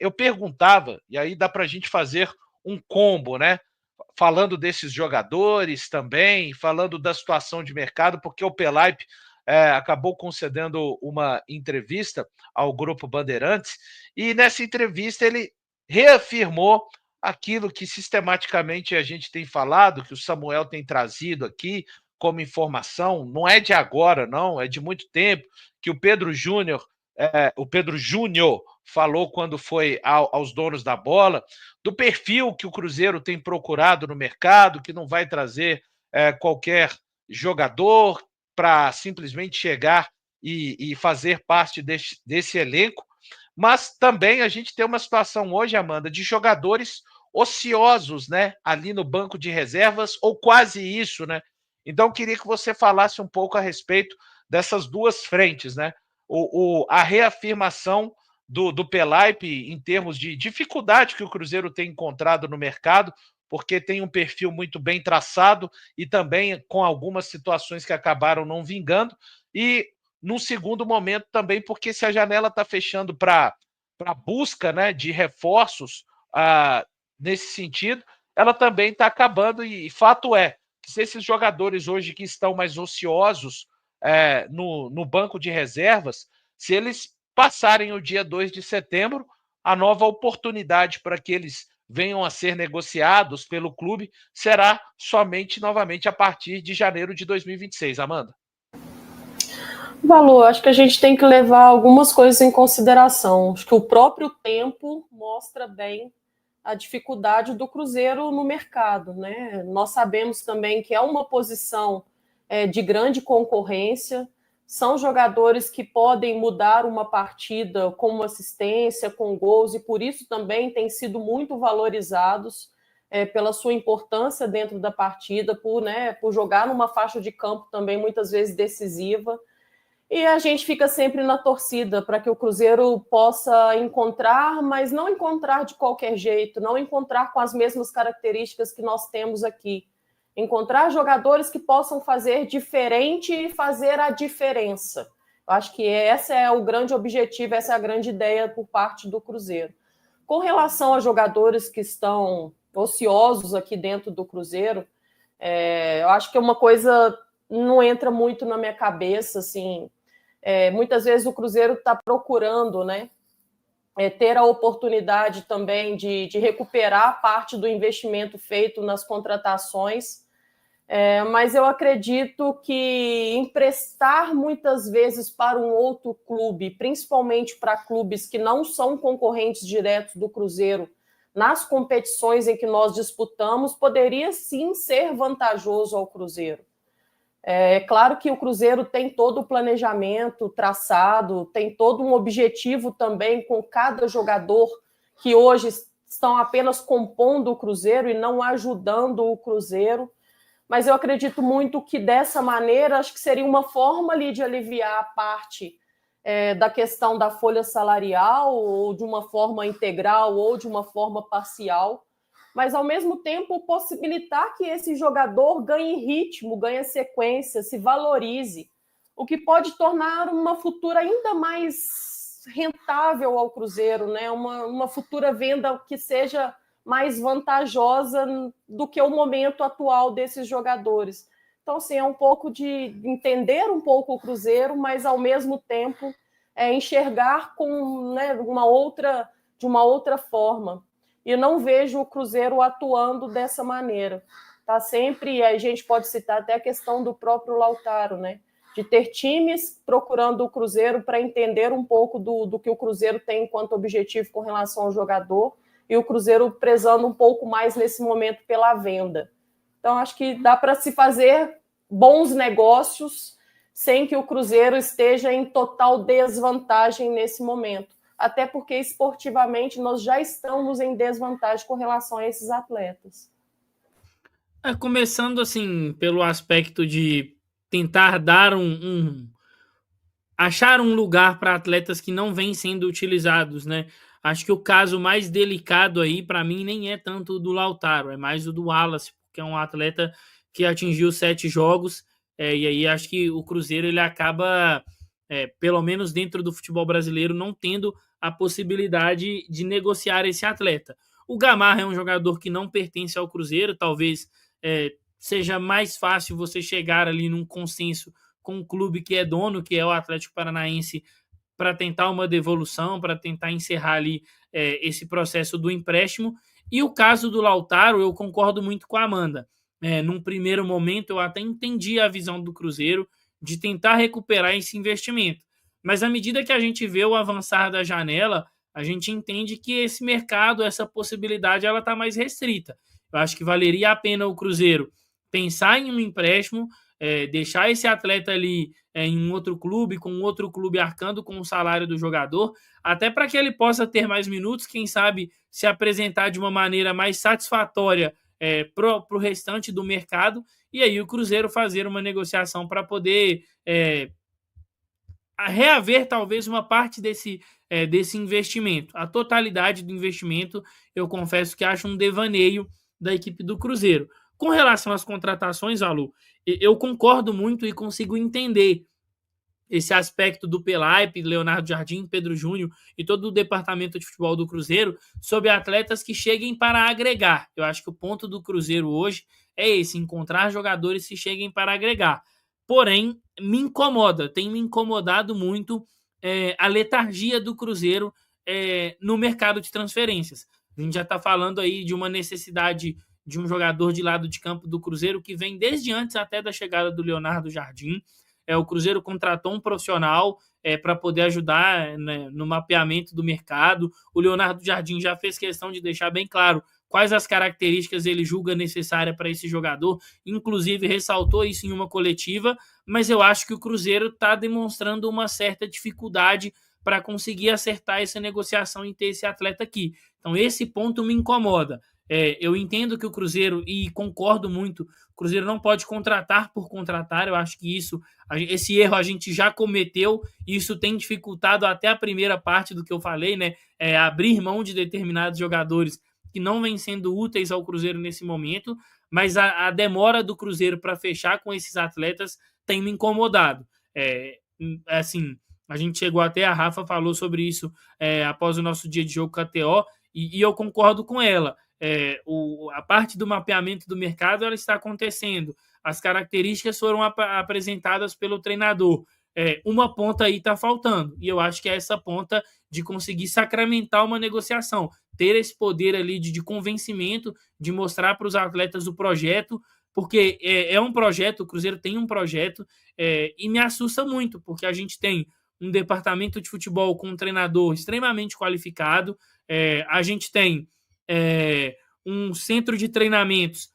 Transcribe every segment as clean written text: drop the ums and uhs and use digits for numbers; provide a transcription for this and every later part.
Eu perguntava, e aí dá para a gente fazer um combo, né? Falando desses jogadores também, falando da situação de mercado, porque o Pelaip acabou concedendo uma entrevista ao Grupo Bandeirantes, e nessa entrevista ele reafirmou aquilo que sistematicamente a gente tem falado, que o Samuel tem trazido aqui como informação, não é de agora, não, é de muito tempo, que o Pedro Júnior falou quando foi aos donos da bola, do perfil que o Cruzeiro tem procurado no mercado, que não vai trazer qualquer jogador para simplesmente chegar e fazer parte desse elenco. Mas também a gente tem uma situação hoje, Amanda, de jogadores ociosos, né? Ali no banco de reservas, ou quase isso, né? Então, queria que você falasse um pouco a respeito dessas duas frentes, né? A reafirmação do Pelaip em termos de dificuldade que o Cruzeiro tem encontrado no mercado, porque tem um perfil muito bem traçado e também com algumas situações que acabaram não vingando. E, num segundo momento, também porque se a janela está fechando para busca, né, de reforços nesse sentido, ela também está acabando. E fato é que se esses jogadores hoje que estão mais ociosos no banco de reservas, se eles passarem o dia 2 de setembro, a nova oportunidade para que eles venham a ser negociados pelo clube será somente novamente a partir de janeiro de 2026, Amanda. Valor, acho que a gente tem que levar algumas coisas em consideração. Acho que o próprio tempo mostra bem a dificuldade do Cruzeiro no mercado, né? Nós sabemos também que é uma posição de grande concorrência, são jogadores que podem mudar uma partida com uma assistência, com gols, e por isso também têm sido muito valorizados pela sua importância dentro da partida, por jogar numa faixa de campo também muitas vezes decisiva. E a gente fica sempre na torcida para que o Cruzeiro possa encontrar, mas não encontrar de qualquer jeito, não encontrar com as mesmas características que nós temos aqui. Encontrar jogadores que possam fazer diferente e fazer a diferença. Eu acho que esse é o grande objetivo, essa é a grande ideia por parte do Cruzeiro. Com relação a jogadores que estão ociosos aqui dentro do Cruzeiro, eu acho que é uma coisa não entra muito na minha cabeça, assim. Muitas vezes o Cruzeiro está procurando, né, ter a oportunidade também de recuperar parte do investimento feito nas contratações, mas eu acredito que emprestar muitas vezes para um outro clube, principalmente para clubes que não são concorrentes diretos do Cruzeiro, nas competições em que nós disputamos, poderia sim ser vantajoso ao Cruzeiro. É claro que o Cruzeiro tem todo o planejamento traçado, tem todo um objetivo também com cada jogador que hoje estão apenas compondo o Cruzeiro e não ajudando o Cruzeiro, mas eu acredito muito que dessa maneira, acho que seria uma forma ali de aliviar a parte da questão da folha salarial, ou de uma forma integral, ou de uma forma parcial, mas ao mesmo tempo possibilitar que esse jogador ganhe ritmo, ganhe sequência, se valorize, o que pode tornar uma futura ainda mais rentável ao Cruzeiro, né? Uma futura venda que seja mais vantajosa do que o momento atual desses jogadores. Então, assim, é um pouco de entender um pouco o Cruzeiro, mas ao mesmo tempo enxergar com, né, de uma outra forma. E não vejo o Cruzeiro atuando dessa maneira. Tá sempre, a gente pode citar até a questão do próprio Lautaro, né? De ter times procurando o Cruzeiro para entender um pouco do que o Cruzeiro tem enquanto objetivo com relação ao jogador, e o Cruzeiro prezando um pouco mais nesse momento pela venda. Então, acho que dá para se fazer bons negócios sem que o Cruzeiro esteja em total desvantagem nesse momento. Até porque esportivamente nós já estamos em desvantagem com relação a esses atletas. Começando assim pelo aspecto de tentar dar achar um lugar para atletas que não vêm sendo utilizados, né? Acho que o caso mais delicado aí para mim nem é tanto o do Lautaro, é mais o do Wallace, porque é um atleta que atingiu 7 jogos, e aí acho que o Cruzeiro ele acaba pelo menos dentro do futebol brasileiro, não tendo a possibilidade de negociar esse atleta. O Gamarra é um jogador que não pertence ao Cruzeiro, talvez seja mais fácil você chegar ali num consenso com o clube que é dono, que é o Atlético Paranaense, para tentar uma devolução, para tentar encerrar ali esse processo do empréstimo. E o caso do Lautaro, eu concordo muito com a Amanda. Num primeiro momento, eu até entendi a visão do Cruzeiro de tentar recuperar esse investimento. Mas à medida que a gente vê o avançar da janela, a gente entende que esse mercado, essa possibilidade, ela está mais restrita. Eu acho que valeria a pena o Cruzeiro pensar em um empréstimo, deixar esse atleta ali em um outro clube, com outro clube arcando com o salário do jogador, até para que ele possa ter mais minutos, quem sabe se apresentar de uma maneira mais satisfatória para o restante do mercado, e aí o Cruzeiro fazer uma negociação para poder reaver talvez uma parte desse investimento. A totalidade do investimento, eu confesso que acho um devaneio da equipe do Cruzeiro. Com relação às contratações, Alu, eu concordo muito e consigo entender esse aspecto do Pelaipe, Leonardo Jardim, Pedro Júnior e todo o departamento de futebol do Cruzeiro sobre atletas que cheguem para agregar. Eu acho que o ponto do Cruzeiro hoje é esse, encontrar jogadores que cheguem para agregar. Porém, me incomoda, tem me incomodado muito a letargia do Cruzeiro no mercado de transferências. A gente já está falando aí de uma necessidade de um jogador de lado de campo do Cruzeiro que vem desde antes até da chegada do Leonardo Jardim. O Cruzeiro contratou um profissional para poder ajudar, né, no mapeamento do mercado. O Leonardo Jardim já fez questão de deixar bem claro quais as características ele julga necessárias para esse jogador, inclusive ressaltou isso em uma coletiva, mas eu acho que o Cruzeiro está demonstrando uma certa dificuldade para conseguir acertar essa negociação e ter esse atleta aqui. Então esse ponto me incomoda. Eu entendo que o Cruzeiro, e concordo muito, o Cruzeiro não pode contratar por contratar. Eu acho que esse erro a gente já cometeu, e isso tem dificultado até a primeira parte do que eu falei, né? Abrir mão de determinados jogadores que não vêm sendo úteis ao Cruzeiro nesse momento, mas a demora do Cruzeiro para fechar com esses atletas tem me incomodado. Assim, a gente chegou até, a Rafa falou sobre isso após o nosso dia de jogo com a TO, e eu concordo com ela. A parte do mapeamento do mercado ela está acontecendo, as características foram apresentadas pelo treinador, uma ponta aí está faltando, e eu acho que é essa ponta de conseguir sacramentar uma negociação, ter esse poder ali de convencimento, de mostrar para os atletas o projeto, porque é um projeto, o Cruzeiro tem um projeto, e me assusta muito, porque a gente tem um departamento de futebol com um treinador extremamente qualificado, a gente tem um centro de treinamentos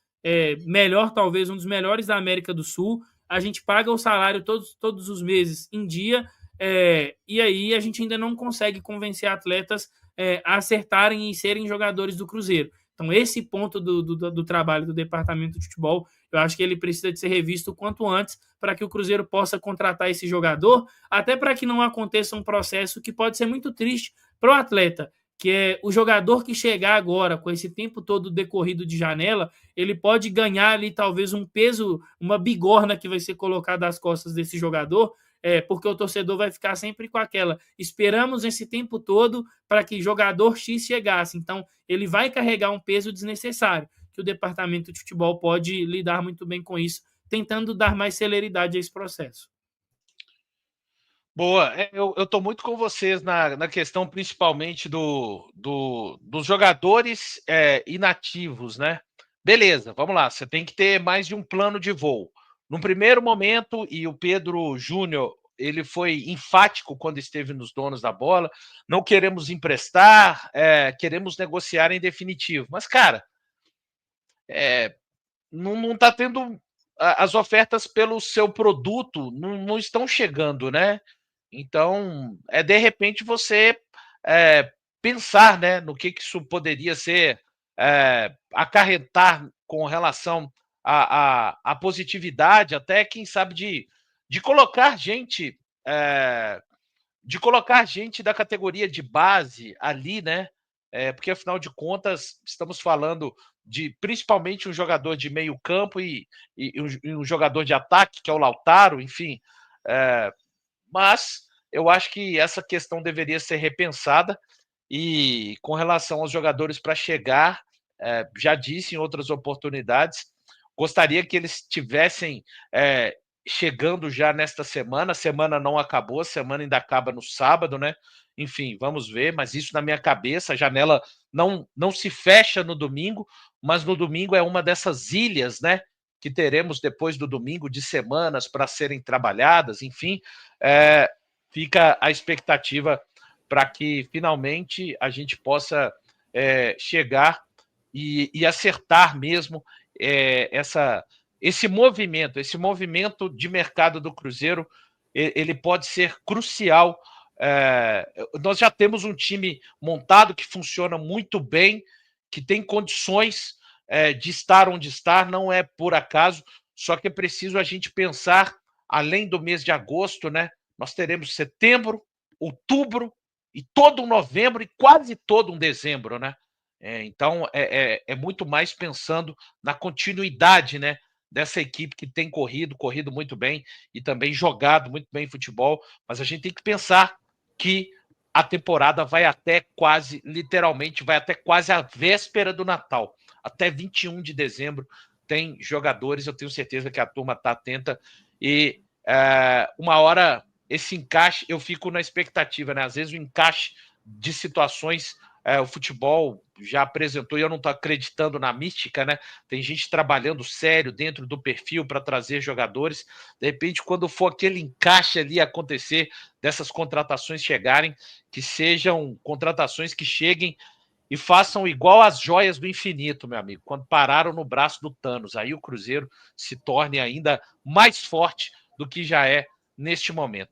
melhor, talvez um dos melhores da América do Sul, a gente paga o salário todos os meses em dia, e aí a gente ainda não consegue convencer atletas a acertarem e serem jogadores do Cruzeiro. Então esse ponto do trabalho do departamento de futebol, eu acho que ele precisa de ser revisto o quanto antes para que o Cruzeiro possa contratar esse jogador, até para que não aconteça um processo que pode ser muito triste para o atleta, que é o jogador que chegar agora, com esse tempo todo decorrido de janela, ele pode ganhar ali talvez um peso, uma bigorna que vai ser colocada às costas desse jogador, porque o torcedor vai ficar sempre com aquela, esperamos esse tempo todo para que jogador X chegasse, então ele vai carregar um peso desnecessário, que o departamento de futebol pode lidar muito bem com isso, tentando dar mais celeridade a esse processo. Boa, eu estou muito com vocês na questão principalmente dos jogadores inativos, né? Beleza, vamos lá, você tem que ter mais de um plano de voo. No primeiro momento, e o Pedro Júnior, ele foi enfático quando esteve nos donos da bola, não queremos emprestar, queremos negociar em definitivo. Mas, cara, não está tendo... As ofertas pelo seu produto não estão chegando, né? Então, de repente você pensar, né, no que isso poderia ser, acarretar com relação à positividade, até quem sabe de colocar gente da categoria de base ali, né? Porque afinal de contas estamos falando de principalmente um jogador de meio campo e um jogador de ataque, que é o Lautaro, enfim. mas eu acho que essa questão deveria ser repensada. E com relação aos jogadores para chegar, já disse em outras oportunidades, gostaria que eles tivessem chegando já nesta semana. A semana não acabou, a semana ainda acaba no sábado, né? Enfim, vamos ver, mas isso na minha cabeça, a janela não se fecha no domingo, mas no domingo é uma dessas ilhas, né? Que teremos depois do domingo de semanas para serem trabalhadas, enfim, fica a expectativa para que finalmente a gente possa chegar e acertar mesmo esse movimento de mercado do Cruzeiro. Ele pode ser crucial. Nós já temos um time montado que funciona muito bem, que tem condições de estar onde está, não é por acaso, só que é preciso a gente pensar, além do mês de agosto, né? Nós teremos setembro, outubro, e todo um novembro e quase todo um dezembro, né? Então, é muito mais pensando na continuidade, né, dessa equipe que tem corrido muito bem e também jogado muito bem futebol, mas a gente tem que pensar que a temporada vai até quase, literalmente, vai até quase a véspera do Natal. Até 21 de dezembro tem jogadores, eu tenho certeza que a turma está atenta e uma hora esse encaixe, eu fico na expectativa, né? Às vezes o encaixe de situações, o futebol já apresentou, e eu não estou acreditando na mística, né? Tem gente trabalhando sério dentro do perfil para trazer jogadores. De repente, quando for aquele encaixe ali acontecer, dessas contratações chegarem, que sejam contratações que cheguem e façam igual as joias do infinito, meu amigo, quando pararam no braço do Thanos. Aí o Cruzeiro se torne ainda mais forte do que já é neste momento.